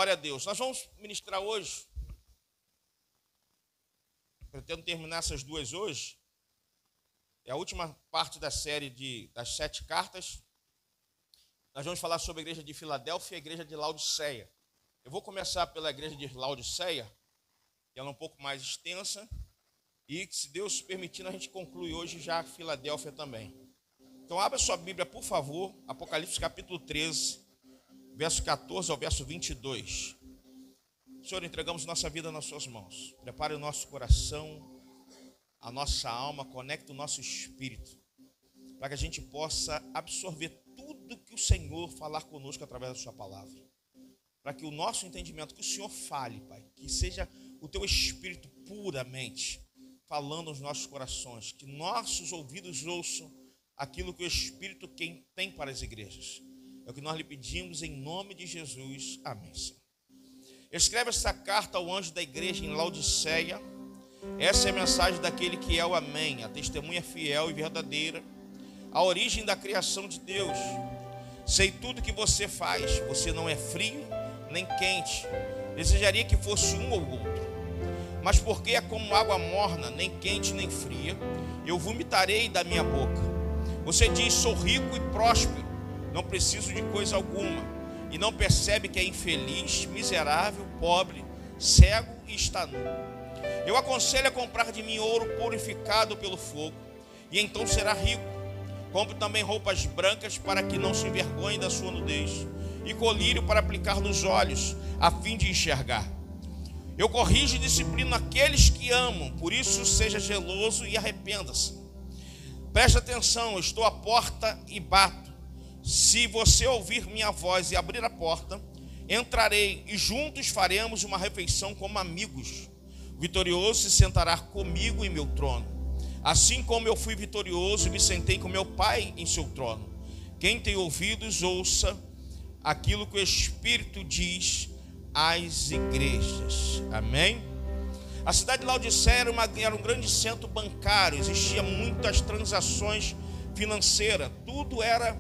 Glória a Deus. Nós vamos ministrar hoje, pretendo terminar essas duas hoje, é a última parte da série das 7 cartas. Nós vamos falar sobre a igreja de Filadélfia e a igreja de Laodiceia. Eu vou começar pela igreja de Laodiceia, que ela é um pouco mais extensa, e se Deus permitindo, a gente conclui hoje já a Filadélfia também. Então abra sua Bíblia, por favor, Apocalipse capítulo 13, verso 14 ao verso 22. Senhor, entregamos nossa vida nas suas mãos. Prepare o nosso coração, a nossa alma, conecte o nosso espírito, para que a gente possa absorver tudo que o Senhor falar conosco através da sua palavra. Para que o nosso entendimento, que o Senhor fale, Pai, que seja o teu espírito puramente falando aos nossos corações, que nossos ouvidos ouçam aquilo que o Espírito tem para as igrejas. É o que nós lhe pedimos em nome de Jesus. Amém, Senhor. Escreve essa carta ao anjo da igreja em Laodiceia. Essa é a mensagem daquele que é o Amém, a testemunha fiel e verdadeira, a origem da criação de Deus. Sei tudo que você faz. Você não é frio nem quente. Desejaria que fosse um ou outro. Mas porque é como água morna, nem quente nem fria, eu vomitarei da minha boca. Você diz: sou rico e próspero, não preciso de coisa alguma, e não percebe que é infeliz, miserável, pobre, cego e está nu. Eu aconselho a comprar de mim ouro purificado pelo fogo, e então será rico. Compre também roupas brancas para que não se envergonhe da sua nudez, e colírio para aplicar nos olhos, a fim de enxergar. Eu corrijo e disciplino aqueles que amam, por isso seja zeloso e arrependa-se. Preste atenção, eu estou à porta e bato. Se você ouvir minha voz e abrir a porta, entrarei e juntos faremos uma refeição como amigos. O vitorioso se sentará comigo em meu trono, assim como eu fui vitorioso e me sentei com meu Pai em seu trono. Quem tem ouvidos, ouça aquilo que o Espírito diz às igrejas. Amém? A cidade de Laodiceia era um grande centro bancário, existia muitas transações financeiras, tudo era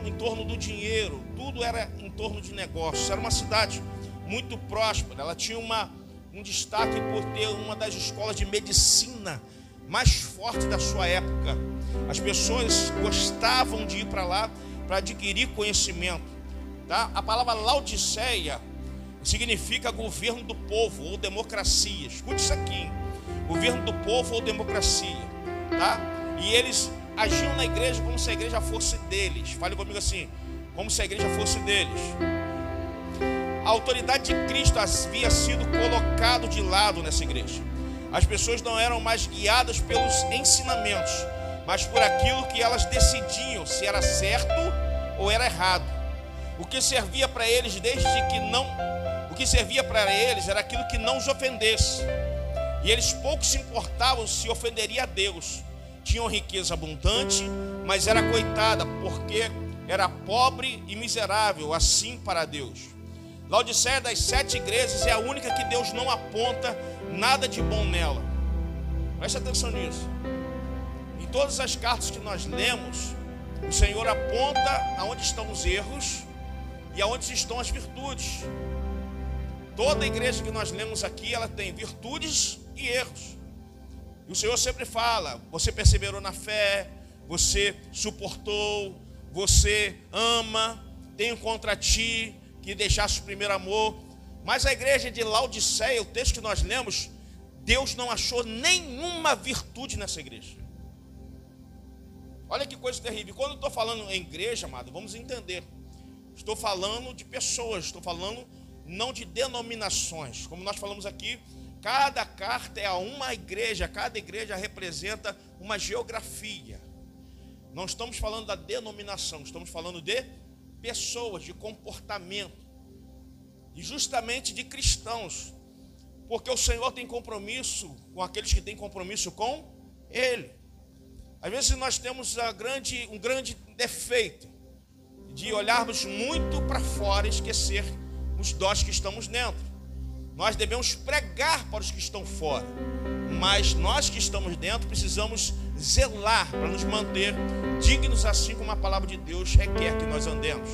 em torno do dinheiro, tudo era em torno de negócios. Era uma cidade muito próspera, ela tinha um destaque por ter uma das escolas de medicina mais fortes da sua época. As pessoas gostavam de ir para lá para adquirir conhecimento. Tá? A palavra Laodiceia significa governo do povo ou democracia. Escute isso aqui: governo do povo ou democracia. Tá? E eles agiam na igreja como se a igreja fosse deles. Fale comigo assim: como se a igreja fosse deles. A autoridade de Cristo havia sido colocado de lado nessa igreja. As pessoas não eram mais guiadas pelos ensinamentos, mas por aquilo que elas decidiam se era certo ou era errado. O que servia para eles era aquilo que não os ofendesse. E eles pouco se importavam se ofenderia a Deus. Tinham riqueza abundante, mas era coitada, porque era pobre e miserável, assim para Deus. Laodiceia, das 7 igrejas, é a única que Deus não aponta nada de bom nela. Preste atenção nisso. Em todas as cartas que nós lemos, o Senhor aponta aonde estão os erros e aonde estão as virtudes. Toda igreja que nós lemos aqui, ela tem virtudes e erros. E o Senhor sempre fala: você perseverou na fé, você suportou, você ama, tenho contra ti que deixasse o primeiro amor. Mas a igreja de Laodiceia, o texto que nós lemos, Deus não achou nenhuma virtude nessa igreja. Olha que coisa terrível. Quando eu estou falando em igreja, amado, vamos entender. Estou falando de pessoas, estou falando não de denominações. Como nós falamos aqui, cada carta é a uma igreja, cada igreja representa uma geografia. Não estamos falando da denominação, estamos falando de pessoas, de comportamento. E justamente de cristãos. Porque o Senhor tem compromisso com aqueles que têm compromisso com Ele. Às vezes nós temos um grande defeito de olharmos muito para fora e esquecer os nós que estamos dentro. Nós devemos pregar para os que estão fora, mas nós que estamos dentro precisamos zelar para nos manter dignos, assim como a palavra de Deus requer que nós andemos.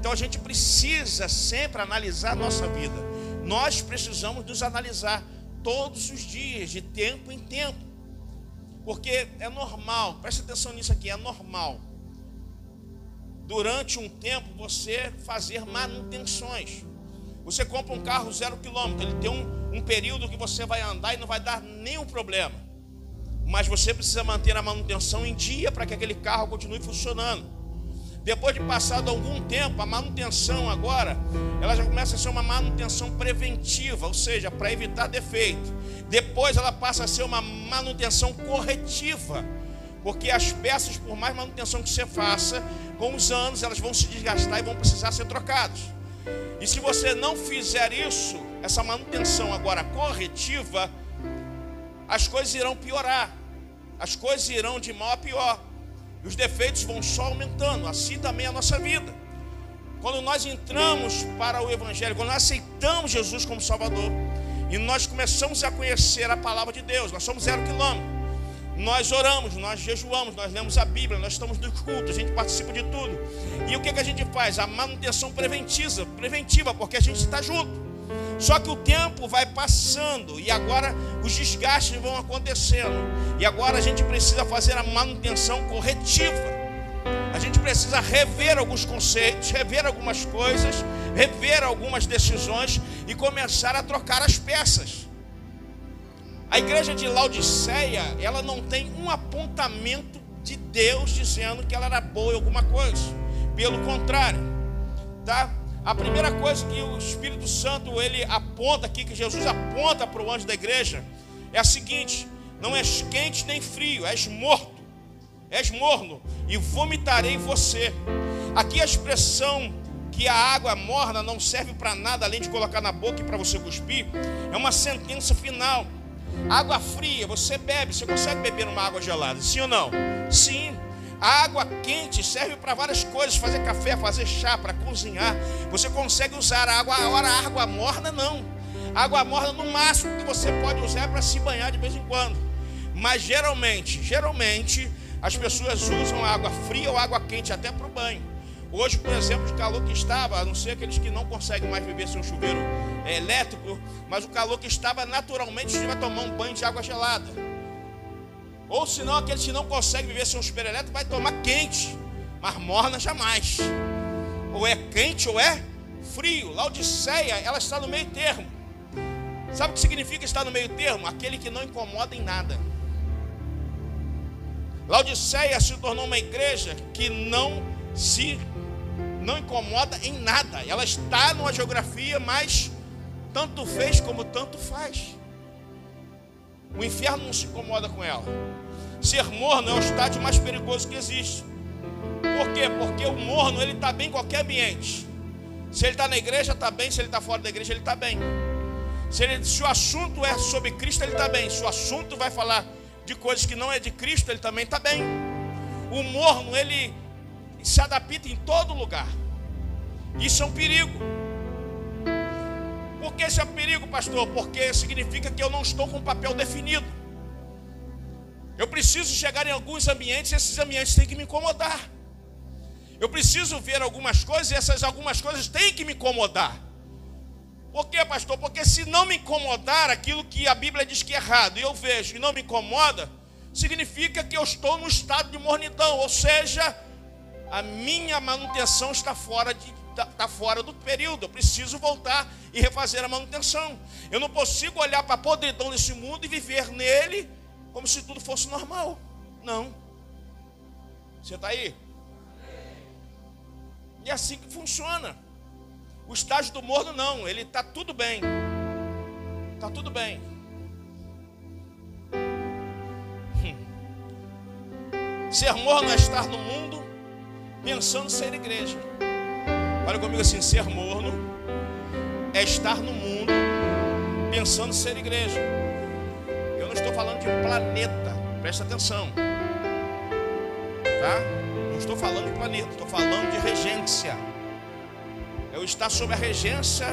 Então a gente precisa sempre analisar a nossa vida. Nós precisamos nos analisar todos os dias, de tempo em tempo. Porque é normal, preste atenção nisso aqui, é normal durante um tempo você fazer manutenções. Você compra um carro 0 km, ele tem um período que você vai andar e não vai dar nenhum problema. Mas você precisa manter a manutenção em dia para que aquele carro continue funcionando. Depois de passado algum tempo, a manutenção agora, ela já começa a ser uma manutenção preventiva, ou seja, para evitar defeito. Depois ela passa a ser uma manutenção corretiva, porque as peças, por mais manutenção que você faça, com os anos elas vão se desgastar e vão precisar ser trocadas. E se você não fizer isso, essa manutenção agora corretiva, as coisas irão piorar, as coisas irão de mal a pior. Os defeitos vão só aumentando, assim também a nossa vida. Quando nós entramos para o Evangelho, quando nós aceitamos Jesus como Salvador, e nós começamos a conhecer a palavra de Deus, nós somos 0 km. Nós oramos, nós jejuamos, nós lemos a Bíblia, nós estamos no culto, a gente participa de tudo. E o que a gente faz? A manutenção preventiva, porque a gente está junto. Só que o tempo vai passando e agora os desgastes vão acontecendo. E agora a gente precisa fazer a manutenção corretiva. A gente precisa rever alguns conceitos, rever algumas coisas, rever algumas decisões e começar a trocar as peças. A igreja de Laodiceia, ela não tem um apontamento de Deus dizendo que ela era boa em alguma coisa. Pelo contrário, tá? A primeira coisa que o Espírito Santo ele aponta aqui, que Jesus aponta para o anjo da igreja, é a seguinte: não és quente nem frio, és morto, és morno, e vomitarei em você. Aqui a expressão que a água morna não serve para nada além de colocar na boca e para você cuspir, é uma sentença final. Água fria, você bebe, você consegue beber uma água gelada, sim ou não? Sim. A água quente serve para várias coisas, fazer café, fazer chá, para cozinhar. Você consegue usar a água, agora a água morna não. A água morna no máximo que você pode usar é para se banhar de vez em quando. Mas geralmente as pessoas usam água fria ou água quente até para o banho. Hoje, por exemplo, o calor que estava, a não ser aqueles que não conseguem mais beber sem um chuveiro elétrico, mas o calor que estava, naturalmente você vai tomar um banho de água gelada. Ou senão, aqueles que não conseguem viver sem um chuveiro elétrico vai tomar quente, mas morna jamais. Ou é quente ou é frio. Laodiceia, ela está no meio termo. Sabe o que significa estar no meio termo? Aquele que não incomoda em nada. Laodiceia se tornou uma igreja que não incomoda em nada. Ela está numa geografia, mas tanto fez como tanto faz. O inferno não se incomoda com ela. Ser morno é o estágio mais perigoso que existe. Por quê? Porque o morno, ele está bem em qualquer ambiente. Se ele está na igreja, está bem. Se ele está fora da igreja, ele está bem. Se o assunto é sobre Cristo, ele está bem. Se o assunto vai falar de coisas que não é de Cristo, ele também está bem. O morno, ele se adapta em todo lugar. Isso é um perigo. Por que isso é um perigo, pastor? Porque significa que eu não estou com um papel definido. Eu preciso chegar em alguns ambientes e esses ambientes têm que me incomodar. Eu preciso ver algumas coisas e essas algumas coisas têm que me incomodar. Por quê, pastor? Porque se não me incomodar aquilo que a Bíblia diz que é errado e eu vejo e não me incomoda, significa que eu estou no estado de mornidão, ou seja, a minha manutenção está fora do período. Eu preciso voltar e refazer a manutenção. Eu não consigo olhar para a podridão desse mundo e viver nele como se tudo fosse normal. Não. Você está aí? E é assim que funciona. O estágio do morno não, ele está tudo bem. Está tudo bem. Ser morno é estar no mundo pensando ser igreja. Olha comigo assim: ser morno é estar no mundo pensando ser igreja. Eu não estou falando de planeta, presta atenção, tá? Não estou falando de planeta, estou falando de regência. Eu estar sob a regência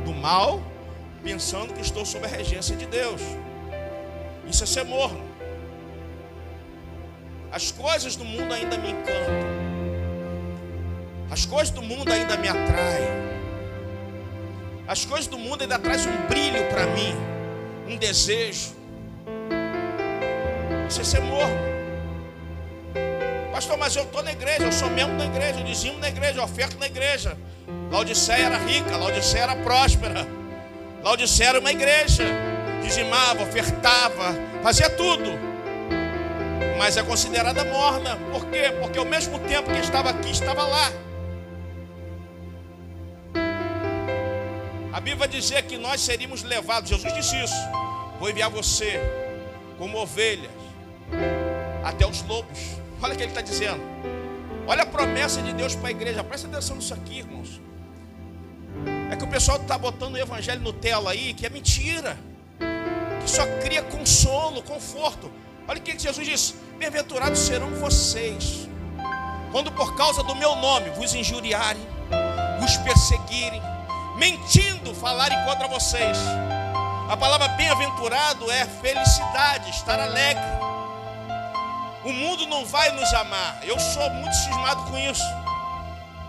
do mal, pensando que estou sob a regência de Deus. Isso é ser morno. As coisas do mundo ainda me encantam. As coisas do mundo ainda me atraem. As coisas do mundo ainda trazem um brilho para mim, um desejo. Isso é ser morno. Pastor, mas eu estou na igreja, eu sou membro da igreja, eu dizimo na igreja, eu oferto na igreja. Laodiceia era rica, Laodiceia era próspera. Laodiceia era uma igreja. Dizimava, ofertava, fazia tudo. Mas é considerada morna. Por quê? Porque ao mesmo tempo que estava aqui, estava lá. A Bíblia vai dizer que nós seríamos levados. Jesus disse isso. Vou enviar você como ovelhas até os lobos. Olha o que ele está dizendo. Olha a promessa de Deus para a igreja. Presta atenção nisso aqui, irmãos. É que o pessoal está botando o evangelho no tela aí, que é mentira, que só cria consolo, conforto. Olha o que Jesus disse: bem-aventurados serão vocês, quando por causa do meu nome vos injuriarem, vos perseguirem, mentindo falarem contra vocês. A palavra bem-aventurado é felicidade, estar alegre. O mundo não vai nos amar. Eu sou muito cismado com isso.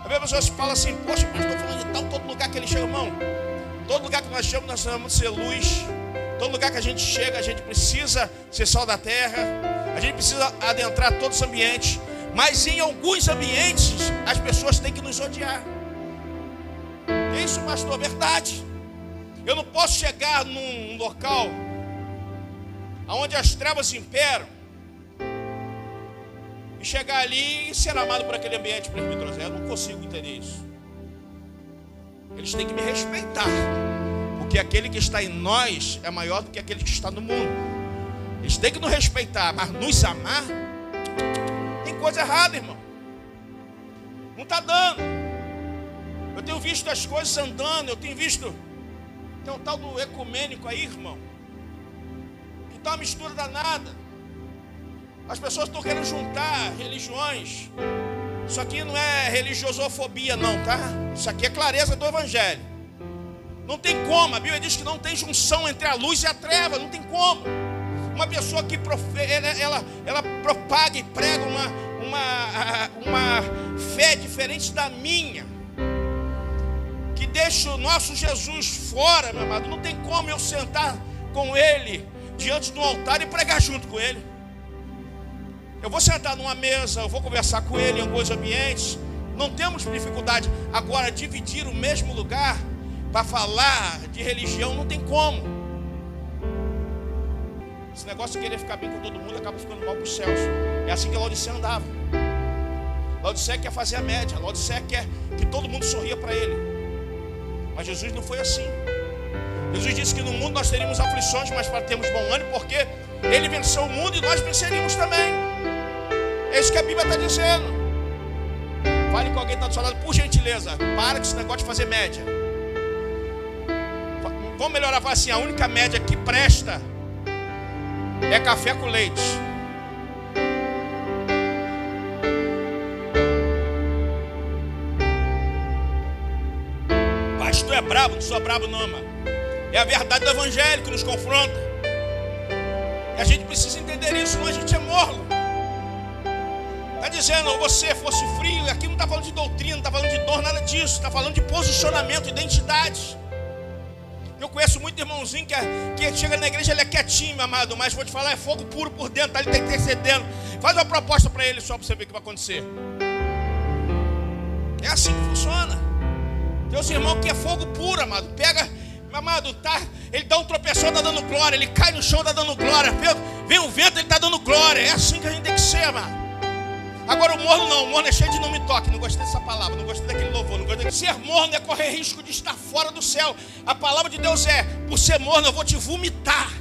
A pessoa se fala assim: poxa, mas estou falando de tal, todo lugar que ele chega, irmão. Todo lugar que nós chegamos, nós vamos ser luz. Todo lugar que a gente chega, a gente precisa ser sal da terra. A gente precisa adentrar todos os ambientes. Mas em alguns ambientes, as pessoas têm que nos odiar. É isso, pastor, verdade. Eu não posso chegar num local onde as trevas imperam e chegar ali e ser amado por aquele ambiente presbítero. Eu não consigo entender isso. Eles têm que me respeitar, porque aquele que está em nós é maior do que aquele que está no mundo. Eles têm que nos respeitar, mas nos amar, tem coisa errada, irmão. Não está dando. Eu tenho visto as coisas andando, eu tenho visto. Tem um tal do ecumênico aí, irmão, que está uma mistura danada. As pessoas estão querendo juntar religiões. Isso aqui não é religiosofobia não, tá? Isso aqui é clareza do evangelho. Não tem como, a Bíblia diz que não tem junção entre a luz e a treva. Não tem como. Uma pessoa que ela propaga e prega uma fé diferente da minha, que deixa o nosso Jesus fora, meu amado. Não tem como eu sentar com ele diante do altar e pregar junto com ele. Eu vou sentar numa mesa, eu vou conversar com ele em alguns ambientes. Não temos dificuldade. Agora, dividir o mesmo lugar para falar de religião, não tem como. Esse negócio de querer ficar bem com todo mundo acaba ficando mal para os céus. É assim que a Laodiceia andava. Laodiceia quer fazer a média. Laodiceia quer que todo mundo sorria para ele. Mas Jesus não foi assim. Jesus disse que no mundo nós teríamos aflições, mas para termos bom ânimo, porque ele venceu o mundo e nós venceríamos também. É isso que a Bíblia está dizendo. Fale com alguém que está do seu lado, por gentileza, para com esse negócio de fazer média. Vamos melhorar, falar assim: a única média que presta é café com leite. Pastor é brabo, não sou brabo não, mano. É a verdade do evangelho que nos confronta. E a gente precisa entender isso, senão a gente é morno. Está dizendo, você fosse frio. Aqui não está falando de doutrina, não está falando de dor, nada disso. Está falando de posicionamento, identidade. Eu conheço muito irmãozinho que chega na igreja, ele é quietinho, meu amado, mas vou te falar, é fogo puro por dentro, tá? Ele está intercedendo. Faz uma proposta para ele só para você ver o que vai acontecer. É assim que funciona. Tem os irmãos que é fogo puro, amado. Pega, meu amado, tá? Ele dá um tropeção, está dando glória. Ele cai no chão, está dando glória. Vem o vento, ele está dando glória. É assim que a gente tem que ser, amado. Agora o morno não, o morno é cheio de não me toque. Não gostei dessa palavra, não gostei daquele louvor, não gostei. Ser morno é correr risco de estar fora do céu. A palavra de Deus é: por ser morno eu vou te vomitar.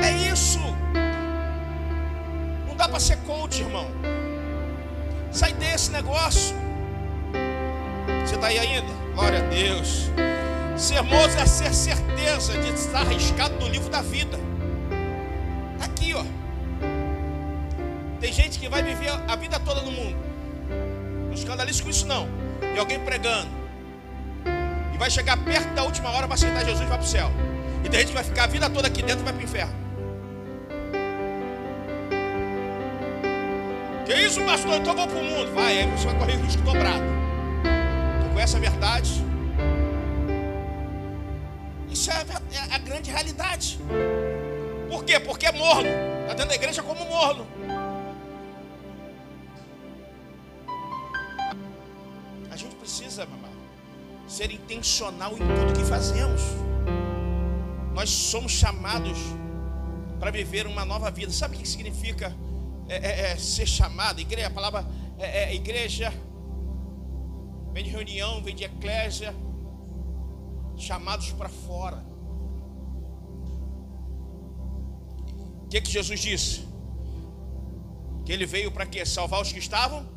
É isso. Não dá para ser coach, irmão. Sai desse negócio. Você está aí ainda? Glória a Deus. Ser morno é ter certeza de estar arriscado no livro da vida. Está aqui, ó. Tem gente que vai viver a vida toda no mundo. Não escandalize com isso não. Tem alguém pregando e vai chegar perto da última hora para aceitar Jesus e vai para o céu. E tem gente que vai ficar a vida toda aqui dentro e vai para o inferno. Que isso, pastor? Então eu vou para o mundo. Vai, aí você vai correr o risco dobrado. Tu conhece a verdade? Isso é a grande realidade. Por quê? Porque é morno. Está dentro da igreja como morno. A gente precisa, mamãe, ser intencional em tudo que fazemos. Nós somos chamados para viver uma nova vida. Sabe o que significa ser chamado? Igreja, a palavra igreja vem de reunião, vem de eclésia, chamados para fora. O que Jesus disse? Que ele veio para quê? Salvar os que estavam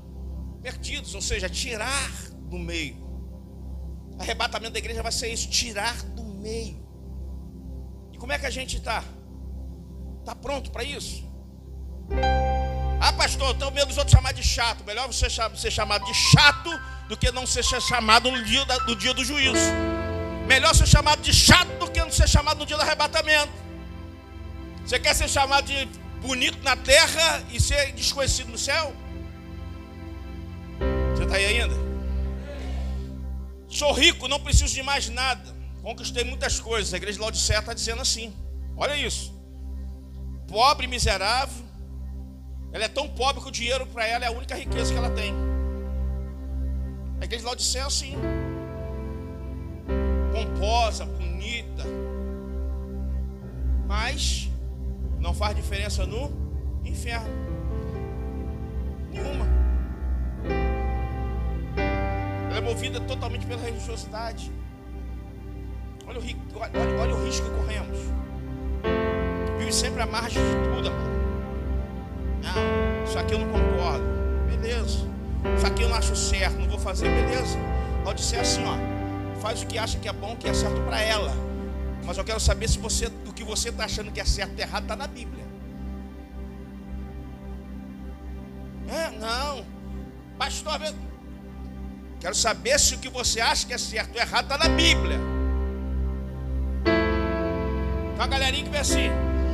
perdidos, ou seja, tirar do meio. O arrebatamento da igreja vai ser isso, tirar do meio. E como é que a gente está? Está pronto para isso? Ah, pastor, eu tenho medo dos outros chamar de chato. Melhor você ser chamado de chato do que não ser chamado no dia do juízo. Melhor ser chamado de chato do que não ser chamado no dia do arrebatamento. Você quer ser chamado de bonito na terra e ser desconhecido no céu? Você está aí ainda? Sou rico, não preciso de mais nada. Conquistei muitas coisas. A igreja de Laodiceia está dizendo assim. Olha isso. Pobre, miserável. Ela é tão pobre que o dinheiro para ela é a única riqueza que ela tem. A igreja de Laodiceia é assim. Pomposa, bonita. Mas não faz diferença no inferno. Nenhuma. Ela é movida totalmente pela religiosidade. Olha o risco que corremos. Vive sempre à margem de tudo, amor. Não, isso aqui eu não concordo. Beleza. Isso aqui eu não acho certo, não vou fazer. Beleza. Pode ser assim, ó. Faz o que acha que é bom, que é certo para ela. Mas eu quero saber se você, do que você está achando que é certo e errado, está na Bíblia. Não. Pastor, quero saber se o que você acha que é certo ou errado está na Bíblia. Tem uma galerinha que vê assim: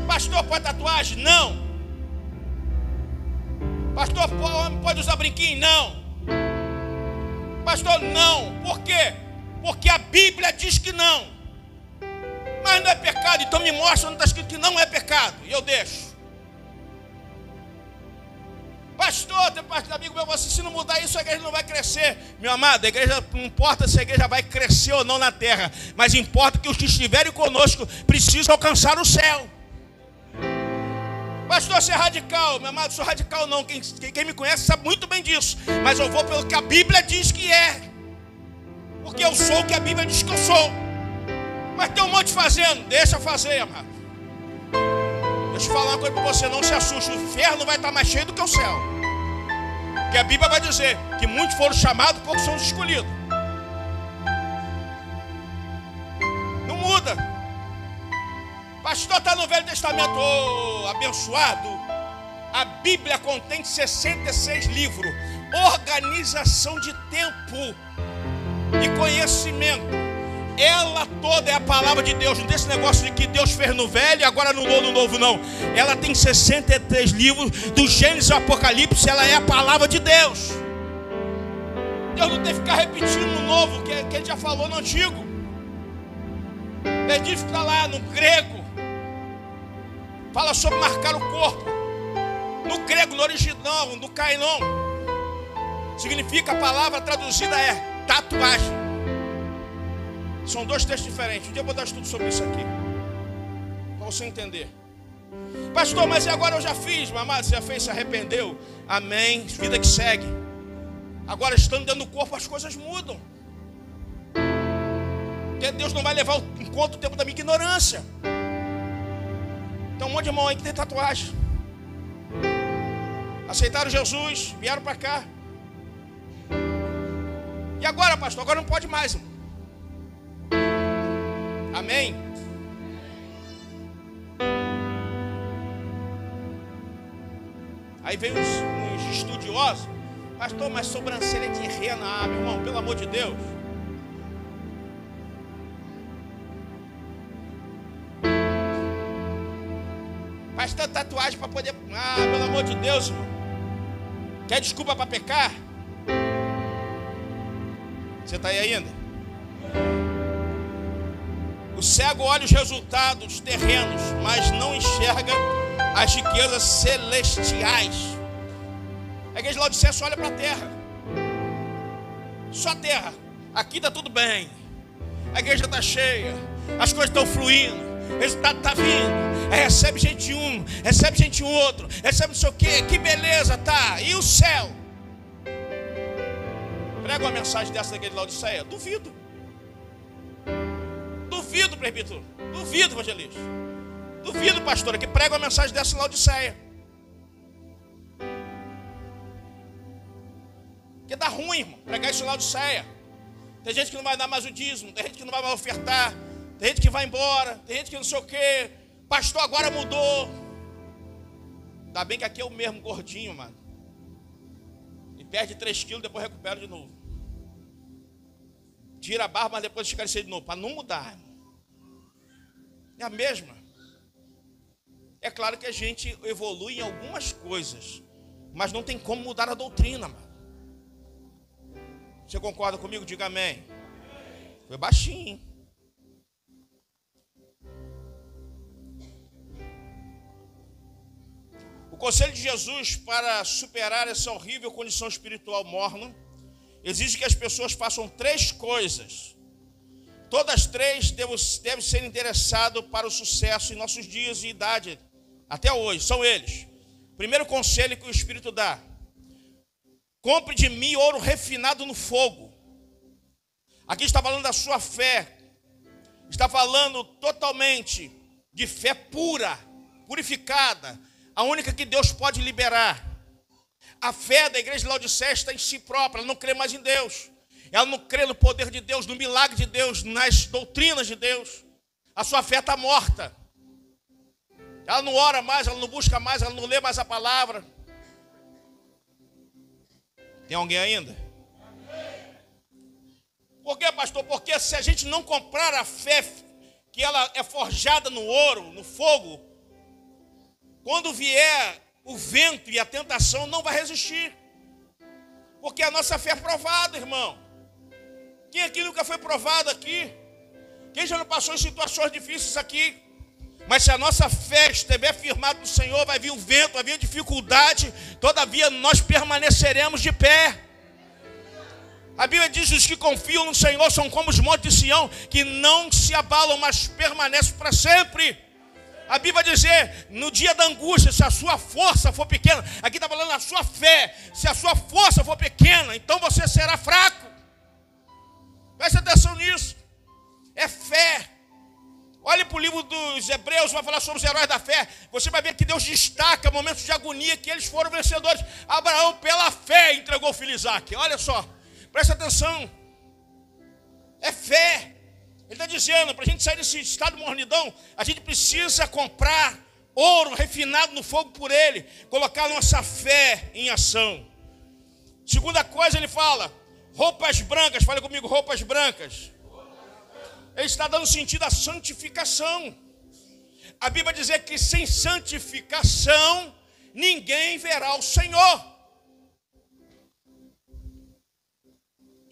pastor, pode tatuagem? Não. Pastor, pode usar brinquinho? Não. Pastor, não. Por quê? Porque a Bíblia diz que não. Mas não é pecado, então me mostra onde está escrito que não é pecado. E eu deixo. Pastor, tem parte do amigo meu, você, se não mudar isso, a igreja não vai crescer. Meu amado, a igreja, não importa se a igreja vai crescer ou não na terra, mas importa que os que estiverem conosco precisam alcançar o céu. Pastor, você é radical. Meu amado, sou radical não. Quem me conhece sabe muito bem disso. Mas eu vou pelo que a Bíblia diz que é. Porque eu sou o que a Bíblia diz que eu sou. Mas tem um monte fazendo. Deixa fazer, amado. Deixa eu falar uma coisa para você. Não se assuste. O inferno vai estar mais cheio do que o céu. Porque a Bíblia vai dizer que muitos foram chamados, poucos são os escolhidos. Não muda. Pastor, está no Velho Testamento. Oh, abençoado. A Bíblia contém 66 livros. Organização de tempo e conhecimento. Ela toda é a palavra de Deus. Não tem esse negócio de que Deus fez no Velho e agora no Novo, não. Ela tem 63 livros, do Gênesis ao Apocalipse. Ela é a palavra de Deus. Deus não tem que ficar repetindo no Novo, que ele já falou no Antigo. Ele diz que está lá no grego. Fala sobre marcar o corpo. No grego, no original, no kainon, significa, a palavra traduzida é tatuagem. São dois textos diferentes. Um dia eu vou dar estudo sobre isso aqui, para você entender. Pastor, mas e agora eu já fiz, meu amado? Você já fez, se arrependeu? Amém, vida que segue. Agora, estando dentro do corpo, as coisas mudam. Porque Deus não vai levar em conta o tempo da minha ignorância. Tem um monte de irmão aí que tem tatuagem. Aceitaram Jesus, vieram para cá. E agora, pastor? Agora não pode mais, irmão. Amém? Aí vem uns estudiosos. Pastor, mas sobrancelha de rena. Ah, meu irmão, pelo amor de Deus. Faz tanta tatuagem para poder... Ah, pelo amor de Deus, irmão. Quer desculpa para pecar? Você está aí ainda? O cego olha os resultados terrenos, mas não enxerga as riquezas celestiais. A igreja de Laodiceia só olha para a terra. Só a terra. Aqui está tudo bem. A igreja está cheia. As coisas estão fluindo. O resultado está vindo. Recebe gente um, recebe gente outro, recebe não sei o quê. Que beleza, tá? E o céu? Prega uma mensagem dessa da igreja de Laodiceia? Duvido. Duvido, presbítero. Duvido, evangelista. Duvido, pastora, que prega uma mensagem dessa em Laodiceia. Porque dá ruim, irmão, pregar isso em Laodiceia. Tem gente que não vai dar mais o dízimo, tem gente que não vai mais ofertar, tem gente que vai embora, tem gente que não sei o quê. Pastor agora mudou. Ainda bem que aqui é o mesmo gordinho, mano. E perde 3 quilos, depois recupera de novo. Tira a barba, mas depois esclarecer de novo, para não mudar. É a mesma. É claro que a gente evolui em algumas coisas, mas não tem como mudar a doutrina, mano. Você concorda comigo? Diga amém. Foi baixinho. O conselho de Jesus para superar essa horrível condição espiritual morna exige que as pessoas façam 3 coisas. Todas 3 devem ser interessadas para o sucesso em nossos dias e idade até hoje. São eles. Primeiro conselho que o Espírito dá: compre de mim ouro refinado no fogo. Aqui está falando da sua fé. Está falando totalmente de fé pura, purificada, a única que Deus pode liberar. A fé da igreja de Laodiceia está em si própria. Ela não crê mais em Deus. Ela não crê no poder de Deus, no milagre de Deus, nas doutrinas de Deus. A sua fé está morta. Ela não ora mais, ela não busca mais, ela não lê mais a palavra. Tem alguém ainda? Por quê, pastor? Porque se a gente não comprar a fé, que ela é forjada no ouro, no fogo, quando vier o vento e a tentação, não vai resistir. Porque a nossa fé é provada, irmão. Quem aqui nunca foi provado aqui? Quem já não passou em situações difíceis aqui? Mas se a nossa fé estiver firmada no Senhor, vai vir o vento, vai vir a dificuldade, todavia nós permaneceremos de pé. A Bíblia diz que os que confiam no Senhor são como os montes de Sião, que não se abalam, mas permanecem para sempre. A Bíblia vai dizer, no dia da angústia, se a sua força for pequena, aqui está falando a sua fé, se a sua força for pequena, então você será fraco. Preste atenção nisso. É fé. Olhe para o livro dos Hebreus, vai falar sobre os heróis da fé. Você vai ver que Deus destaca momentos de agonia que eles foram vencedores. Abraão, pela fé, entregou o filho Isaque. Olha só, preste atenção. É fé. Ele está dizendo, para a gente sair desse estado de mornidão, a gente precisa comprar ouro refinado no fogo por ele, colocar nossa fé em ação. Segunda coisa, ele fala, roupas brancas. Fale comigo, roupas brancas. Ele está dando sentido à santificação. A Bíblia diz que sem santificação ninguém verá o Senhor.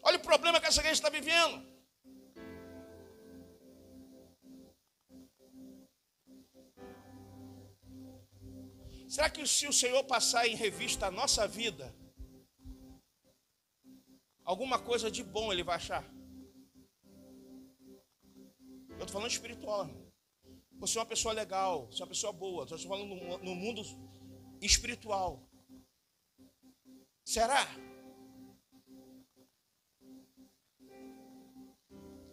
Olha o problema que essa igreja está vivendo. Será que se o Senhor passar em revista a nossa vida, alguma coisa de bom ele vai achar? Eu estou falando espiritual, irmão. Você é uma pessoa legal, você é uma pessoa boa. Eu estou falando no mundo espiritual. Será?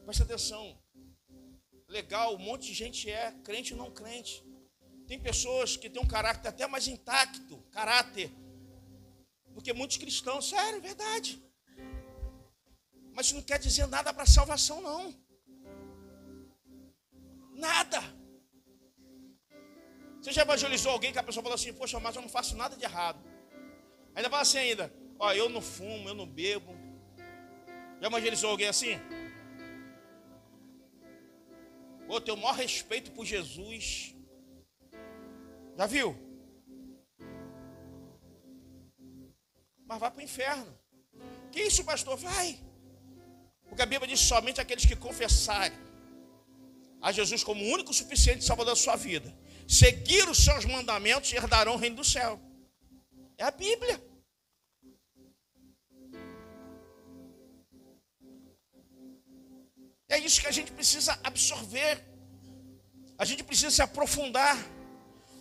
Presta atenção. Legal, um monte de gente é crente ou não crente. Tem pessoas que têm um caráter até mais intacto, caráter, do que muitos cristãos. Sério, verdade. Mas isso não quer dizer nada para a salvação, não. Nada. Você já evangelizou alguém que a pessoa falou assim, poxa, mas eu não faço nada de errado. Ainda fala assim ainda, ó, eu não fumo, eu não bebo. Já evangelizou alguém assim? Pô, tenho o maior respeito por Jesus. Já viu? mas vai para o inferno. Que isso, pastor? Vai. Porque a Bíblia diz somente aqueles que confessarem a Jesus como o único e suficiente salvador da sua vida, seguir os seus mandamentos, herdarão o reino do céu. É a Bíblia. É isso que a gente precisa absorver. A gente precisa se aprofundar.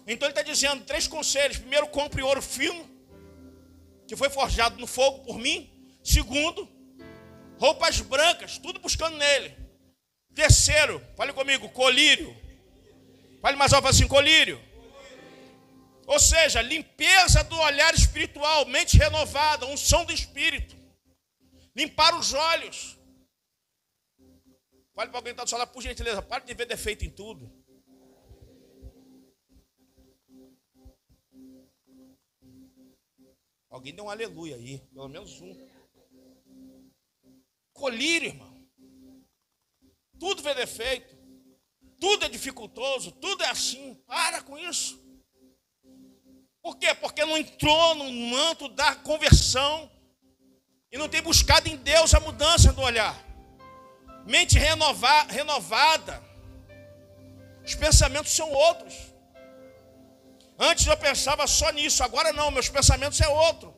Então ele está dizendo 3 conselhos. Primeiro, compre ouro fino, que foi forjado no fogo por mim. Segundo, roupas brancas, tudo buscando nele. Terceiro, fale comigo, colírio. Fale mais alto assim, colírio. Ou seja, limpeza do olhar espiritual, mente renovada, unção do Espírito. Limpar os olhos. Fale para alguém que está do seu lado, por gentileza, para de ver defeito em tudo. Alguém deu um aleluia aí, pelo menos um. Colírio, irmão. Tudo vê defeito. Tudo é dificultoso, tudo é assim. Para com isso. Por quê? Porque não entrou no manto da conversão e não tem buscado em Deus a mudança do olhar. Mente renovada. Os pensamentos são outros. Antes eu pensava só nisso, agora não, meus pensamentos é outro.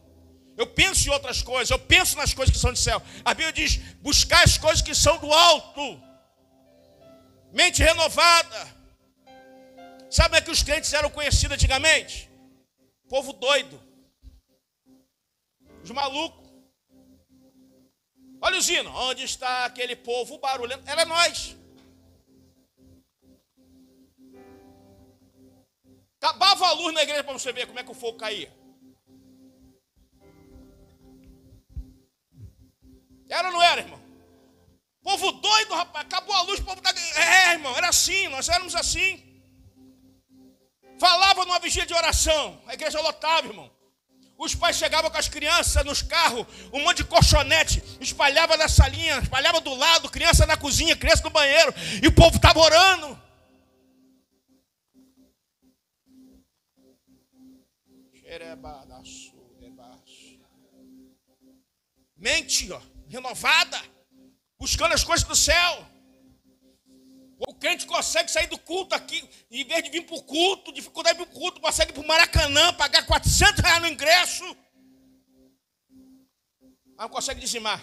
Eu penso em outras coisas, eu penso nas coisas que são do céu. A Bíblia diz, buscar as coisas que são do alto. Mente renovada. Sabe como é que os crentes eram conhecidos antigamente? Povo doido. Os malucos. Olha o Zino, onde está aquele povo barulhento? Era nós. Acabava a luz na igreja para você ver como é que o fogo caía. Era ou não era, irmão? Povo doido, rapaz. Acabou a luz, o povo tá... irmão, era assim, nós éramos assim. Falava numa vigília de oração, a igreja lotava, irmão. Os pais chegavam com as crianças nos carros, um monte de colchonete, espalhava na salinha, espalhava do lado, criança na cozinha, criança no banheiro, e o povo estava orando. Mente, ó, renovada, buscando as coisas do céu. O crente consegue sair do culto aqui, em vez de vir para o culto, dificuldade de vir para o culto, consegue ir para o Maracanã, pagar R$400 no ingresso. Mas não consegue dizimar.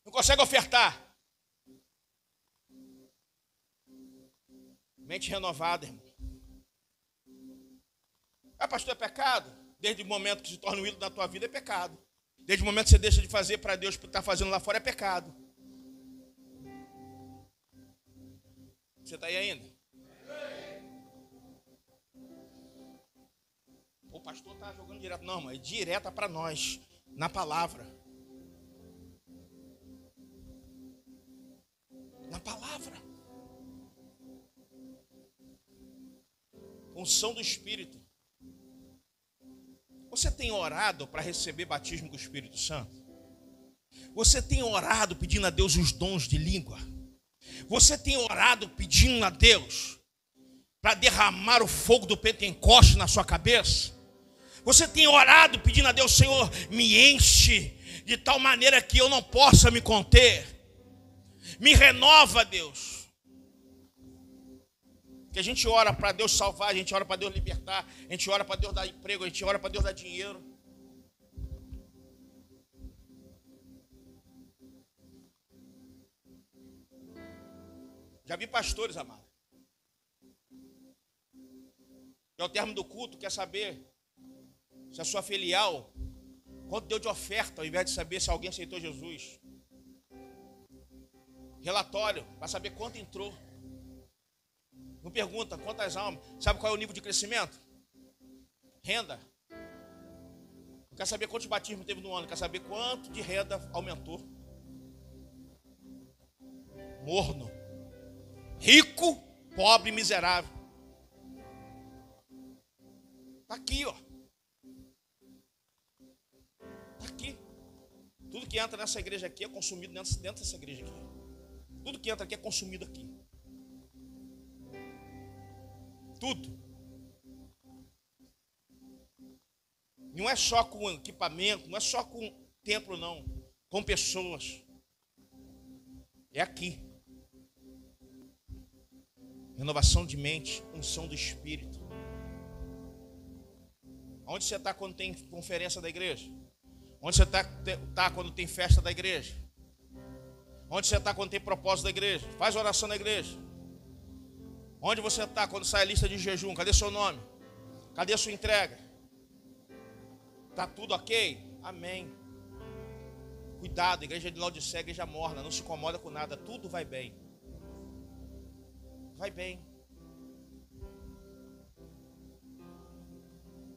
Não consegue ofertar. Mente renovada, irmão. Ah, pastor, é pecado? Desde o momento que se torna um ídolo da tua vida, é pecado. Desde o momento que você deixa de fazer para Deus o que está fazendo lá fora, é pecado. Você está aí ainda? O pastor está jogando direto. Não, mas é direta para nós, na palavra. Na palavra. Unção do Espírito. Você tem orado para receber batismo do Espírito Santo? Você tem orado pedindo a Deus os dons de língua? Você tem orado pedindo a Deus para derramar o fogo do Pentecoste na sua cabeça? Você tem orado pedindo a Deus, Senhor, me enche de tal maneira que eu não possa me conter. Me renova, Deus. Que a gente ora para Deus salvar, a gente ora para Deus libertar, a gente ora para Deus dar emprego, a gente ora para Deus dar dinheiro. Já vi pastores, amado, que ao término do culto quer saber se a sua filial, quanto deu de oferta, ao invés de saber se alguém aceitou Jesus. Relatório, para saber quanto entrou. Não pergunta quantas almas. Sabe qual é o nível de crescimento? Renda. Não quer saber quantos batismos teve no ano, quer saber quanto de renda aumentou. Morno. Rico, pobre, miserável. Está aqui, ó. Está aqui. Tudo que entra nessa igreja aqui é consumido dentro dessa igreja aqui. Tudo que entra aqui é consumido aqui. Tudo. Não é só com equipamento, não é só com templo, não. Com pessoas. É aqui. Renovação de mente, unção do Espírito. Onde você está quando tem conferência da igreja? Onde você está quando tem festa da igreja? Onde você está quando tem propósito da igreja? Faz oração na igreja. Onde você está quando sai a lista de jejum? Cadê seu nome? Cadê a sua entrega? Está tudo ok? Amém. Cuidado, igreja de Laodiceia é igreja morna, não se incomoda com nada, tudo vai bem. Vai bem.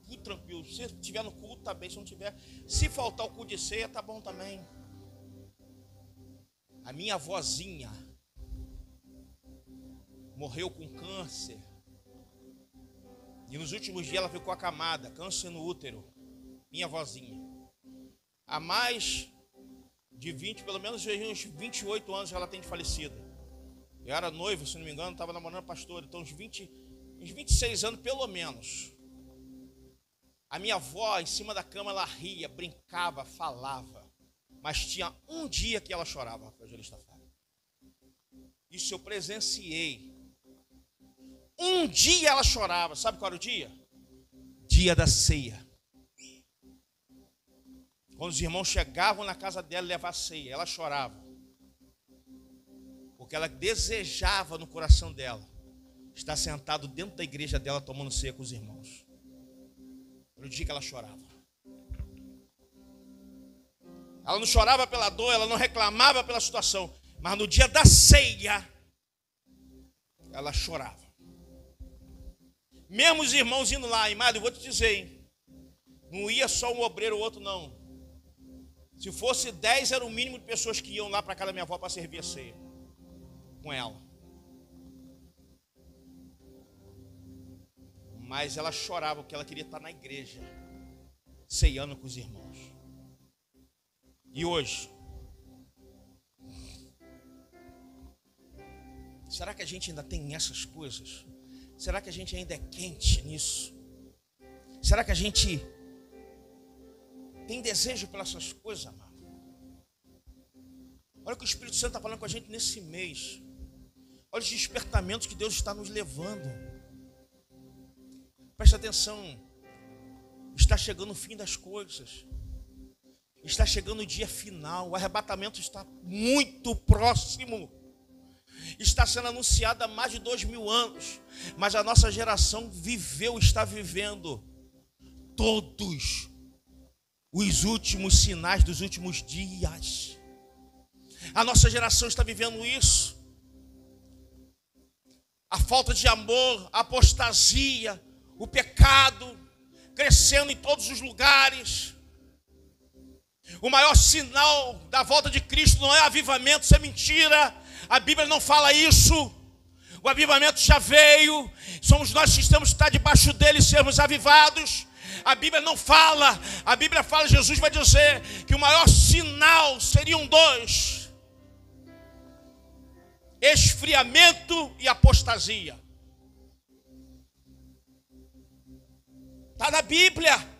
Tudo tranquilo. Se estiver no culto, está bem. Se não tiver, se faltar o culto de ceia, está bom também. A minha avózinha morreu com câncer. E nos últimos dias ela ficou acamada, câncer no útero. Minha avózinha. Há mais de 20, pelo menos uns 28 anos ela tem de falecida. Eu era noivo, se não me engano, estava namorando pastor. Então uns 26 anos pelo menos. A minha avó, em cima da cama, ela ria, brincava, falava. Mas tinha um dia que ela chorava, evangelista Fábio. Isso eu presenciei. Um dia ela chorava. Sabe qual era o dia? Dia da ceia. Quando os irmãos chegavam na casa dela levar a ceia, ela chorava. Porque ela desejava no coração dela estar sentado dentro da igreja dela tomando ceia com os irmãos. Era o dia que ela chorava. Ela não chorava pela dor, ela não reclamava pela situação. Mas no dia da ceia, ela chorava. Mesmo os irmãos indo lá, Imado, eu vou te dizer, hein? Não ia só um obreiro ou outro, não. Se fosse 10, era o mínimo de pessoas que iam lá para casa da minha avó para servir a ceia com ela. Mas ela chorava porque ela queria estar na igreja, ceiando com os irmãos. E hoje? Será que a gente ainda tem essas coisas? Será que a gente ainda é quente nisso? Será que a gente tem desejo pelas essas coisas, amado? Olha o que o Espírito Santo está falando com a gente nesse mês. Olha os despertamentos que Deus está nos levando. Presta atenção. Está chegando o fim das coisas. Está chegando o dia final. O arrebatamento está muito próximo. Está sendo anunciado há mais de 2000 anos. Mas a nossa geração viveu, está vivendo todos os últimos sinais dos últimos dias. A nossa geração está vivendo isso. A falta de amor, a apostasia, o pecado crescendo em todos os lugares. O maior sinal da volta de Cristo não é avivamento, isso é mentira. A Bíblia não fala isso. O avivamento já veio. Somos nós que estamos que estar debaixo dele e sermos avivados. A Bíblia não fala. A Bíblia fala, Jesus vai dizer que o maior sinal seriam dois: esfriamento e apostasia. Está na Bíblia.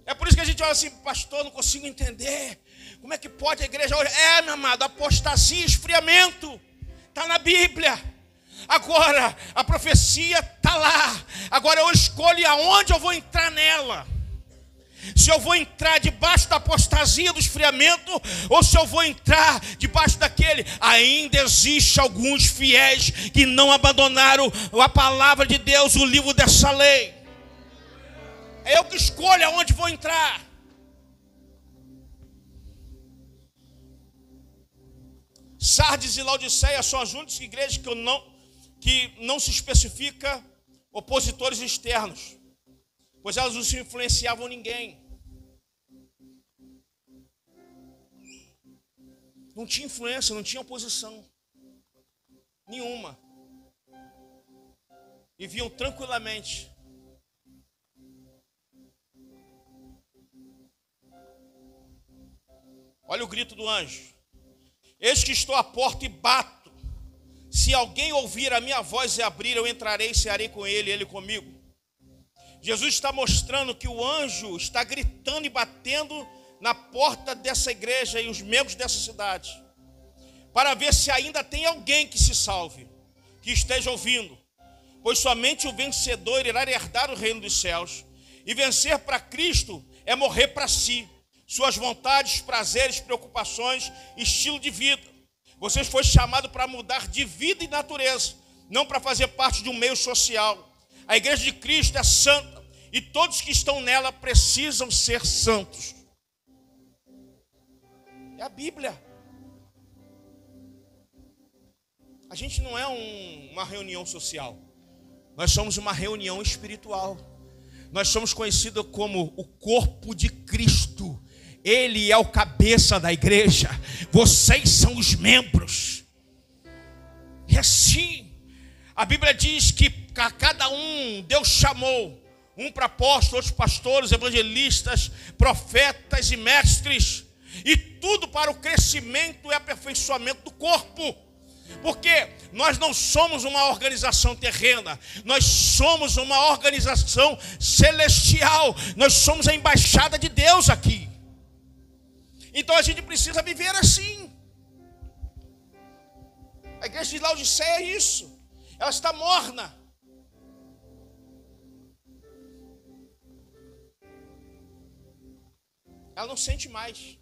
É por isso que a gente olha assim, pastor, não consigo entender. Como é que pode a igreja hoje? Meu amado, apostasia e esfriamento. Está na Bíblia. Agora, a profecia está lá. Agora eu escolho aonde eu vou entrar nela. Se eu vou entrar debaixo da apostasia do esfriamento, ou se eu vou entrar debaixo daquele. Ainda existe alguns fiéis que não abandonaram a palavra de Deus, o livro dessa lei. É eu que escolho aonde vou entrar. Sardes e Laodiceia são as únicas igrejas que não se especifica opositores externos, pois elas não se influenciavam ninguém. Não tinha influência, não tinha oposição nenhuma. E viam tranquilamente. Olha o grito do anjo. Eis que estou à porta e bato. Se alguém ouvir a minha voz e abrir, eu entrarei e cearei com ele e ele comigo. Jesus está mostrando que o anjo está gritando e batendo na porta dessa igreja e os membros dessa cidade, para ver se ainda tem alguém que se salve, que esteja ouvindo. Pois somente o vencedor irá herdar o reino dos céus. E vencer para Cristo é morrer para si, suas vontades, prazeres, preocupações, estilo de vida. Vocês foram chamados para mudar de vida e natureza, não para fazer parte de um meio social. A igreja de Cristo é santa e todos que estão nela precisam ser santos. É a Bíblia. A gente não é uma reunião social. Nós somos uma reunião espiritual. Nós somos conhecidos como o corpo de Cristo. Ele é o cabeça da igreja. Vocês são os membros. E assim, a Bíblia diz que a cada um Deus chamou. Um para apóstolos, outros pastores, evangelistas, profetas e mestres. E tudo para o crescimento e aperfeiçoamento do corpo. Porque nós não somos uma organização terrena, nós somos uma organização celestial, nós somos a embaixada de Deus aqui. Então a gente precisa viver assim. A igreja de Laodiceia é isso, ela está morna. Ela não sente mais.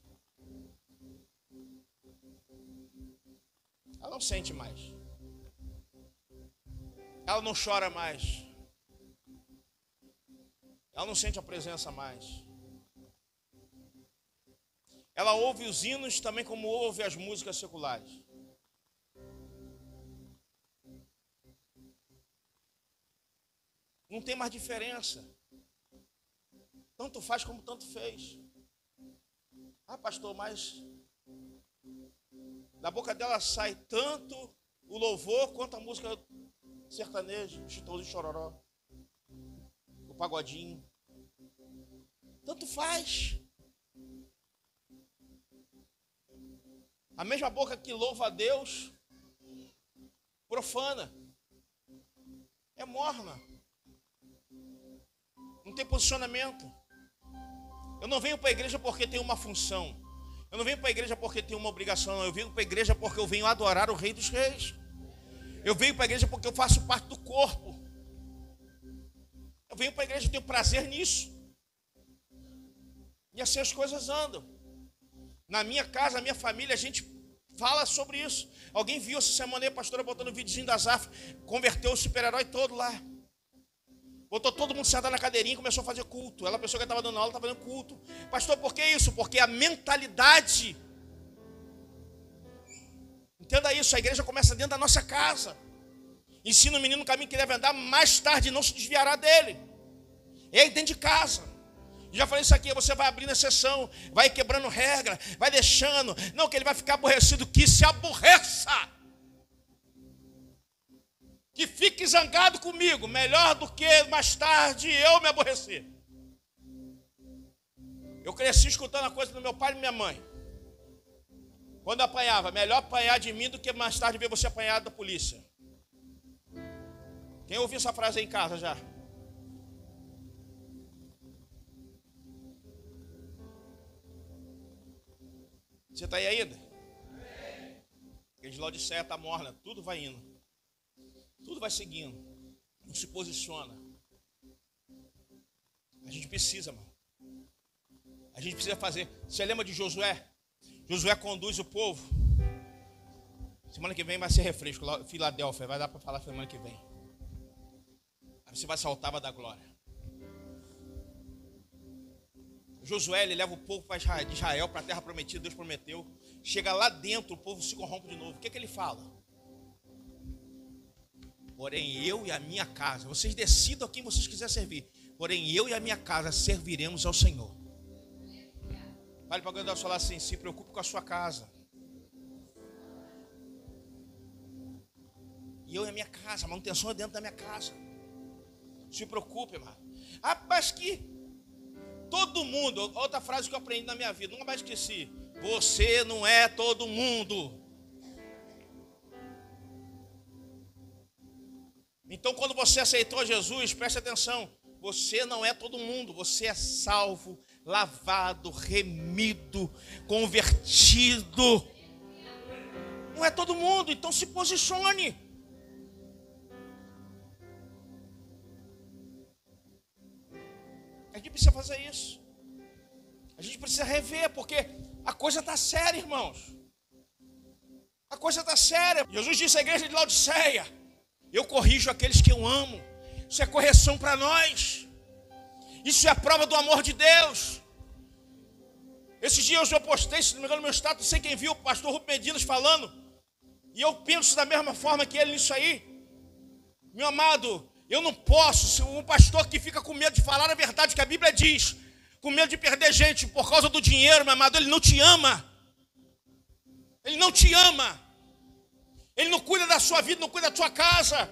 Ela não sente mais. Ela não chora mais. Ela não sente a presença mais. Ela ouve os hinos também como ouve as músicas seculares. Não tem mais diferença. Tanto faz como tanto fez. Ah, pastor, mas da boca dela sai tanto o louvor quanto a música sertaneja, o Chitãozinho Chororó, o pagodinho. Tanto faz. A mesma boca que louva a Deus, profana, é morna. Não tem posicionamento. Eu não venho para a igreja porque tenho uma função. Eu não venho para a igreja porque tenho uma obrigação. Eu venho para a igreja porque eu venho adorar o Rei dos Reis. Eu venho para a igreja porque eu faço parte do corpo. Eu venho para a igreja e tenho prazer nisso. E assim as coisas andam. Na minha casa, na minha família, a gente fala sobre isso. Alguém viu essa semana aí a pastora botando o videozinho da Zaf, converteu o super-herói todo lá. Botou todo mundo sentado na cadeirinha e começou a fazer culto. Ela, a pessoa que estava dando aula, estava fazendo culto. Pastor, por que isso? Porque a mentalidade. Entenda isso, a igreja começa dentro da nossa casa. Ensina o menino o caminho que deve andar, mais tarde não se desviará dele. É aí dentro de casa. Já falei isso aqui, você vai abrindo exceção, vai quebrando regra, vai deixando. Não, que ele vai ficar aborrecido, que se aborreça. Que fique zangado comigo, melhor do que mais tarde eu me aborrecer. Eu cresci escutando a coisa do meu pai e minha mãe. Quando eu apanhava, melhor apanhar de mim do que mais tarde ver você apanhado da polícia. Quem ouviu essa frase aí em casa já? Você está aí ainda? Porque de Laodiceia está morna, tudo vai indo. Tudo vai seguindo. Não se posiciona. A gente precisa, mano. A gente precisa fazer. Você lembra de Josué? Josué conduz o povo. Semana que vem vai ser refresco. Filadélfia, vai dar para falar semana que vem. Aí você vai saltar, vai dar glória. Josué, ele leva o povo de Israel para a terra prometida, Deus prometeu. Chega lá dentro, o povo se corrompe de novo. O que é que ele fala? Porém, eu e a minha casa, vocês decidam a quem vocês quiserem servir. Porém, eu e a minha casa serviremos ao Senhor. Fale para alguém da sua lá assim, se preocupe com a sua casa. E eu e a minha casa, a manutenção é dentro da minha casa. Se preocupe, mano. Ah, mas que todo mundo, outra frase que eu aprendi na minha vida, nunca mais esqueci. Você não é todo mundo. Então, quando você aceitou Jesus, preste atenção. você não é todo mundo, você é salvo, lavado, remido, convertido. Não é todo mundo, então se posicione. A gente precisa fazer isso. A gente precisa rever, porque a coisa está séria, irmãos. A coisa está séria. Jesus disse à igreja de Laodiceia: eu corrijo aqueles que eu amo. Isso é correção para nós. Isso é a prova do amor de Deus. Esses dias eu postei, se não me engano, no meu status, não sei quem viu, o pastor Rubem Medinas falando. E eu penso da mesma forma que ele nisso aí. Meu amado, eu não posso ser um pastor que fica com medo de falar a verdade que a Bíblia diz, com medo de perder gente por causa do dinheiro, meu amado. Ele não te ama. Ele não te ama. Ele não cuida da sua vida, não cuida da sua casa.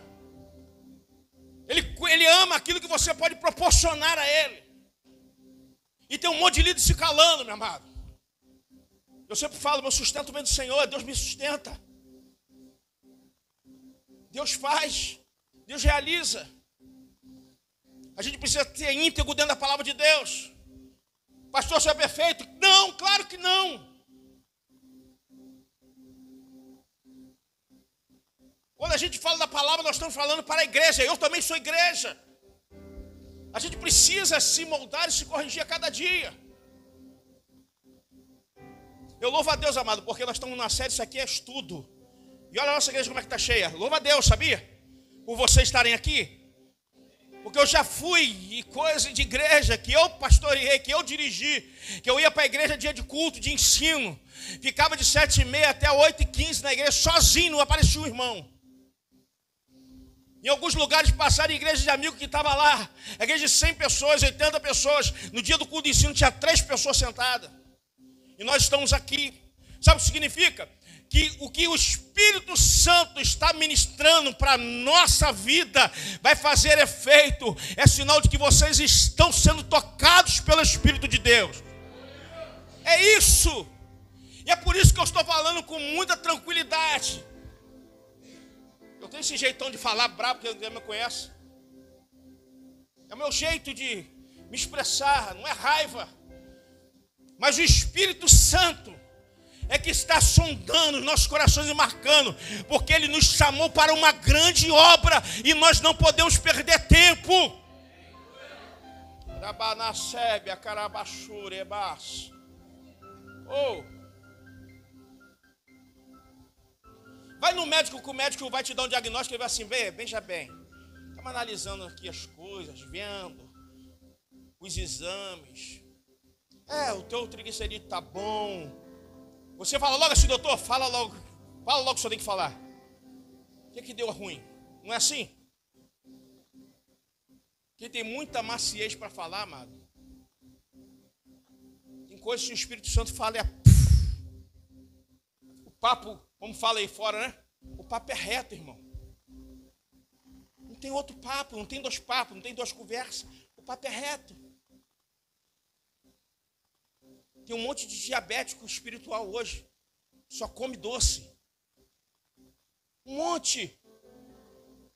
Ele ama aquilo que você pode proporcionar a ele. E tem um monte de líder se calando, meu amado. Eu sempre falo, meu sustento vem do Senhor, Deus me sustenta. Deus faz, Deus realiza. A gente precisa ter íntegro dentro da palavra de Deus. Pastor, você é perfeito? Não, claro que não. Quando a gente fala da palavra, nós estamos falando para a igreja. Eu também sou igreja. A gente precisa se moldar e se corrigir a cada dia. Eu louvo a Deus, amado, porque nós estamos numa série, isso aqui é estudo. E olha a nossa igreja como é que está cheia. Louva a Deus, sabia? Por vocês estarem aqui. Porque eu já fui em coisa de igreja que eu pastoreei, que eu dirigi, que eu ia para a igreja dia de culto, de ensino. Ficava de 7h30 até 8h15 na igreja, sozinho, não aparecia um irmão. Em alguns lugares passaram em igreja de amigo que estava lá. Igreja de 100 pessoas, 80 pessoas. No dia do culto de ensino tinha 3 pessoas sentadas. E nós estamos aqui. Sabe o que significa? Que o que o Espírito Santo está ministrando para a nossa vida vai fazer efeito. É sinal de que vocês estão sendo tocados pelo Espírito de Deus. É isso. E é por isso que eu estou falando com muita tranquilidade. Eu tenho esse jeitão de falar bravo, que ninguém me conhece. É o meu jeito de me expressar, não é raiva. Mas o Espírito Santo é que está sondando os nossos corações e marcando, porque Ele nos chamou para uma grande obra e nós não podemos perder tempo. Vai no médico, que o médico vai te dar um diagnóstico e vai assim: veja bem, estamos analisando aqui as coisas, vendo os exames. O teu triglicerídeo está bom. Você fala logo assim: doutor, fala logo o que o senhor tem que falar. O que deu ruim? Não é assim? Quem tem muita maciez para falar, amado, tem coisas que o Espírito Santo fala o papo, como fala aí fora, né? O papo é reto, irmão. Não tem outro papo, não tem 2 papos, não tem 2 conversas. O papo é reto. Tem um monte de diabético espiritual hoje. Só come doce. Um monte.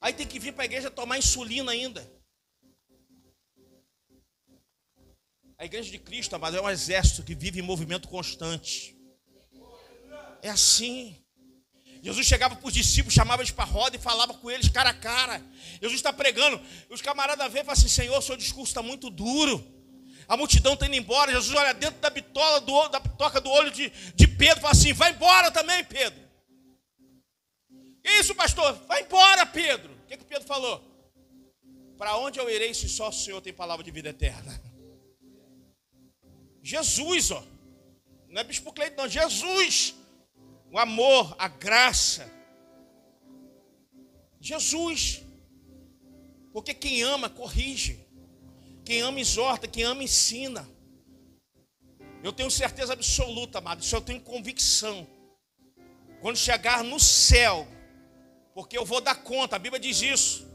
Aí tem que vir para a igreja tomar insulina ainda. A igreja de Cristo, amado, é um exército que vive em movimento constante. É assim. Jesus chegava para os discípulos, chamava eles para a roda e falava com eles cara a cara. Jesus está pregando. Os camaradas veem e falam assim: Senhor, seu discurso está muito duro. A multidão está indo embora. Jesus olha dentro da bitola da bitoca do olho de Pedro e fala assim: vai embora também, Pedro. Que isso, pastor? Vai embora, Pedro. O que Pedro falou? Para onde eu irei se só o Senhor tem palavra de vida eterna? Jesus, ó. Não é Bispo Cleito, não. Jesus. O amor, a graça. Jesus. Porque quem ama, corrige. Quem ama, exorta. Quem ama, ensina. Eu tenho certeza absoluta, amado. Isso eu tenho convicção. Quando chegar no céu, porque eu vou dar conta, a Bíblia diz isso.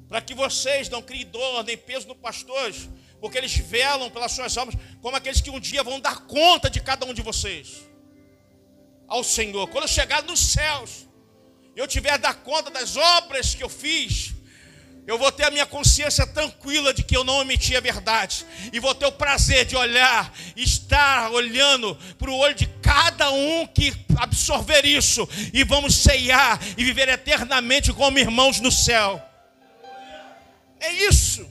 Para que vocês não criem dor nem peso no pastores, porque eles velam pelas suas almas, como aqueles que um dia vão dar conta de cada um de vocês. Ao Senhor. Quando eu chegar nos céus, eu tiver a dar conta das obras que eu fiz, Eu vou ter a minha consciência tranquila de que eu não omiti a verdade. E vou ter o prazer de olhar, estar olhando para o olho de cada um que absorver isso. E vamos ceiar e viver eternamente como irmãos no céu. É isso.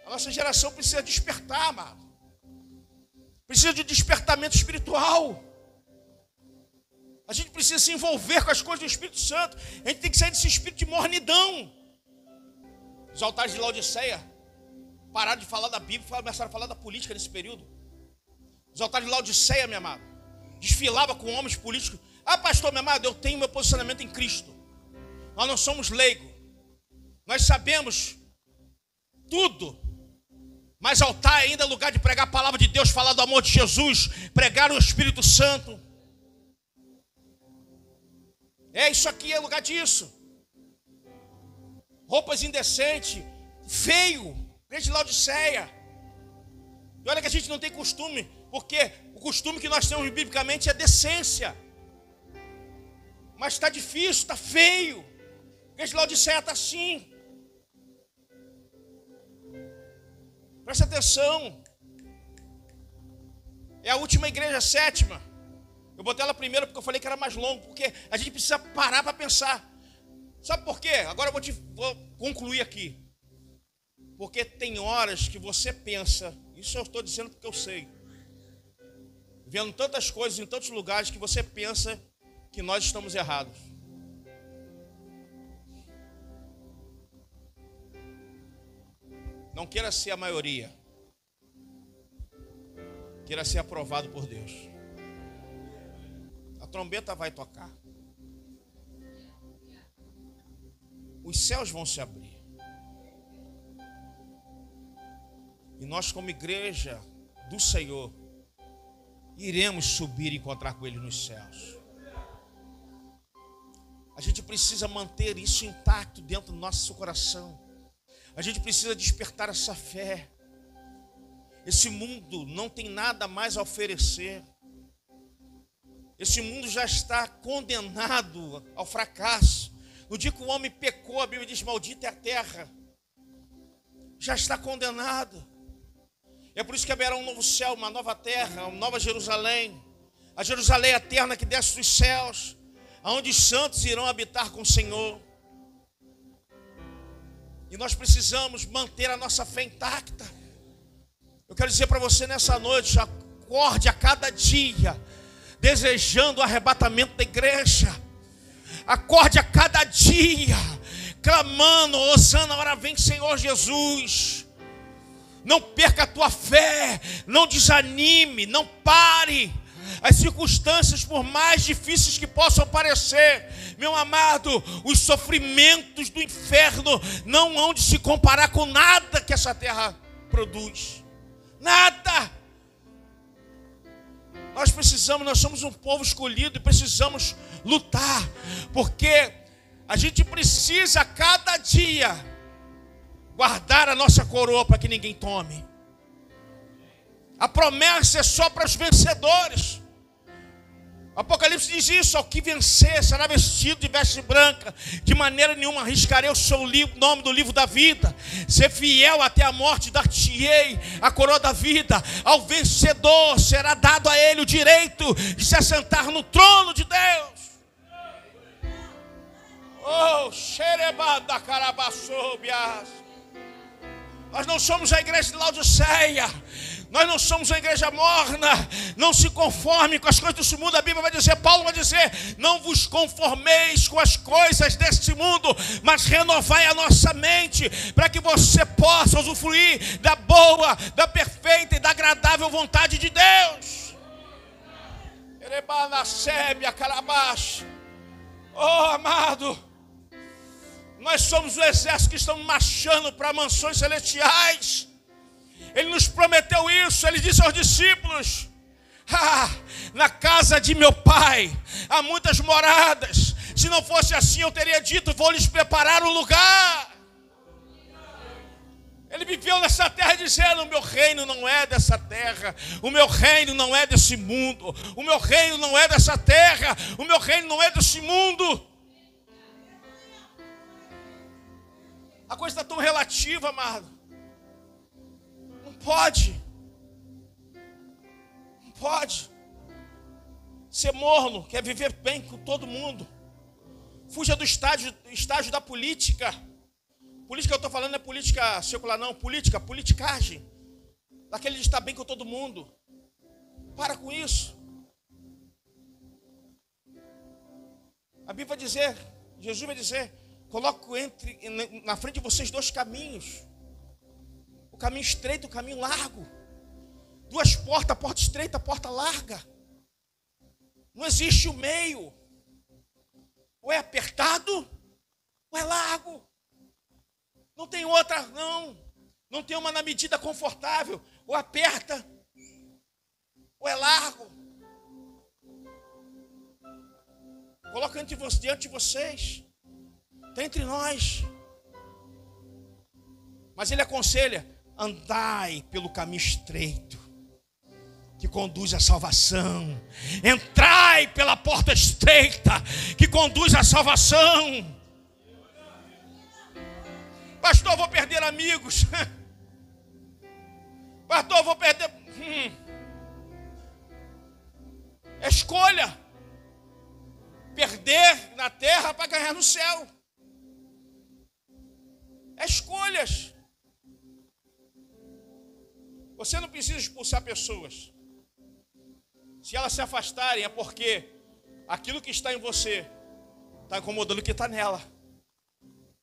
A nossa geração precisa despertar, amado. Precisa de despertamento espiritual. A gente precisa se envolver com as coisas do Espírito Santo. A gente tem que sair desse espírito de mornidão. Os altares de Laodiceia pararam de falar da Bíblia e começaram a falar da política nesse período. Os altares de Laodiceia, meu amado, desfilava com homens políticos. Ah, pastor, meu amado, eu tenho meu posicionamento em Cristo. Nós não somos leigos. Nós sabemos tudo. Mas altar ainda é lugar de pregar a palavra de Deus, falar do amor de Jesus, pregar o Espírito Santo. Isso aqui é lugar disso. Roupas indecentes, feio, igreja de Laodiceia. E olha que a gente não tem costume, porque o costume que nós temos biblicamente é decência. Mas está difícil, está feio. A igreja de Laodiceia está assim. Presta atenção. É a última igreja, a sétima. Eu botei ela primeiro porque eu falei que era mais longo, porque a gente precisa parar para pensar. Sabe por quê? Agora eu vou concluir aqui. Porque tem horas que você pensa, isso eu estou dizendo porque eu sei, vendo tantas coisas em tantos lugares que você pensa que nós estamos errados. Não queira ser a maioria. Queira ser aprovado por Deus. A trombeta vai tocar. Os céus vão se abrir. E nós, como igreja do Senhor, iremos subir e encontrar com Ele nos céus. A gente precisa manter isso intacto dentro do nosso coração. A gente precisa despertar essa fé. Esse mundo não tem nada mais a oferecer. Esse mundo já está condenado ao fracasso. No dia que o homem pecou, a Bíblia diz, maldita é a terra. Já está condenado. É por isso que haverá um novo céu, uma nova terra, uma nova Jerusalém. A Jerusalém eterna que desce dos céus, onde os santos irão habitar com o Senhor. E nós precisamos manter a nossa fé intacta. Eu quero dizer para você nessa noite, acorde a cada dia, desejando o arrebatamento da igreja. Acorde a cada dia, clamando, Hosana, ora vem Senhor Jesus. Não perca a tua fé, não desanime, não pare. As circunstâncias, por mais difíceis que possam parecer, meu amado, os sofrimentos do inferno não hão de se comparar com nada que essa terra produz. Nada. Nós somos um povo escolhido e precisamos lutar, porque a gente precisa a cada dia guardar a nossa coroa para que ninguém tome. A promessa é só para os vencedores. O Apocalipse diz isso: ao que vencer será vestido de veste branca, de maneira nenhuma arriscarei o seu nome do livro da vida. Ser fiel até a morte, dar-te-ei a coroa da vida. Ao vencedor será dado a ele o direito de se assentar no trono de Deus. Oh, xerebada carabassobias. Nós não somos a igreja de Laodiceia. Nós não somos uma igreja morna. Não se conforme com as coisas desse mundo. A Bíblia vai dizer, Paulo vai dizer, não vos conformeis com as coisas deste mundo, mas renovai a nossa mente, para que você possa usufruir da boa, da perfeita e da agradável vontade de Deus. Oh, amado, nós somos o exército que estamos marchando para mansões celestiais. Ele nos prometeu isso. Ele disse aos discípulos, na casa de meu pai há muitas moradas. Se não fosse assim, eu teria dito, vou lhes preparar um lugar. Ele viveu nessa terra dizendo, o meu reino não é dessa terra, o meu reino não é desse mundo, o meu reino não é dessa terra, o meu reino não é desse mundo. A coisa está tão relativa, amado. Não pode. Não pode. Ser morno, quer viver bem com todo mundo. Fuja do estágio da política. Política que eu estou falando não é política secular, não. Politicagem. Daquele de estar bem com todo mundo. Para com isso. A Bíblia vai dizer, Jesus vai dizer, coloco na frente de vocês 2 caminhos. O caminho estreito e o caminho largo. 2 portas, porta estreita, porta larga. Não existe o meio. Ou é apertado, ou é largo. Não tem outra, não. Não tem uma na medida confortável. Ou aperta, ou é largo. Coloca diante de vocês. Está entre nós. Mas ele aconselha: andai pelo caminho estreito, que conduz à salvação. Entrai pela porta estreita, que conduz à salvação. Pastor, eu vou perder amigos. Pastor, eu vou perder. É escolha. Perder na terra para ganhar no céu. É escolhas. Você não precisa expulsar pessoas. Se elas se afastarem, é porque aquilo que está em você está incomodando o que está nela.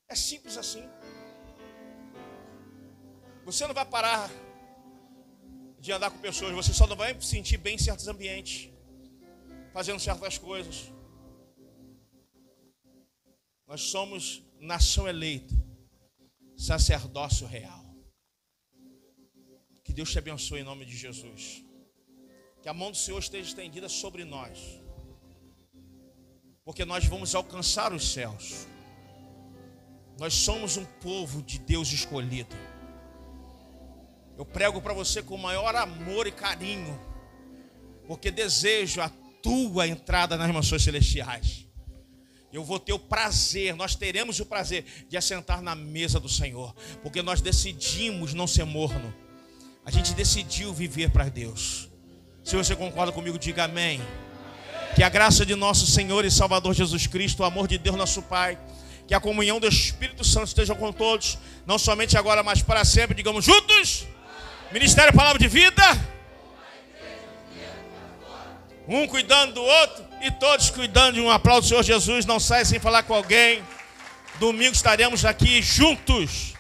É simples assim. Você não vai parar de andar com pessoas, você só não vai se sentir bem em certos ambientes, fazendo certas coisas. Nós somos nação eleita, sacerdócio real. Que Deus te abençoe em nome de Jesus. Que a mão do Senhor esteja estendida sobre nós, porque nós vamos alcançar os céus. Nós somos um povo de Deus escolhido. Eu prego para você com o maior amor e carinho, porque desejo a tua entrada nas mansões celestiais. Eu vou ter o prazer, nós teremos o prazer de assentar na mesa do Senhor, porque nós decidimos não ser morno. A gente decidiu viver para Deus. Se você concorda comigo, diga amém. Que a graça de nosso Senhor e Salvador Jesus Cristo, o amor de Deus nosso Pai, que a comunhão do Espírito Santo esteja com todos, não somente agora, mas para sempre. Digamos juntos: Ministério Palavra de Vida. Um cuidando do outro e todos cuidando de um. Aplauso do Senhor Jesus. Não saia sem falar com alguém. Domingo estaremos aqui juntos.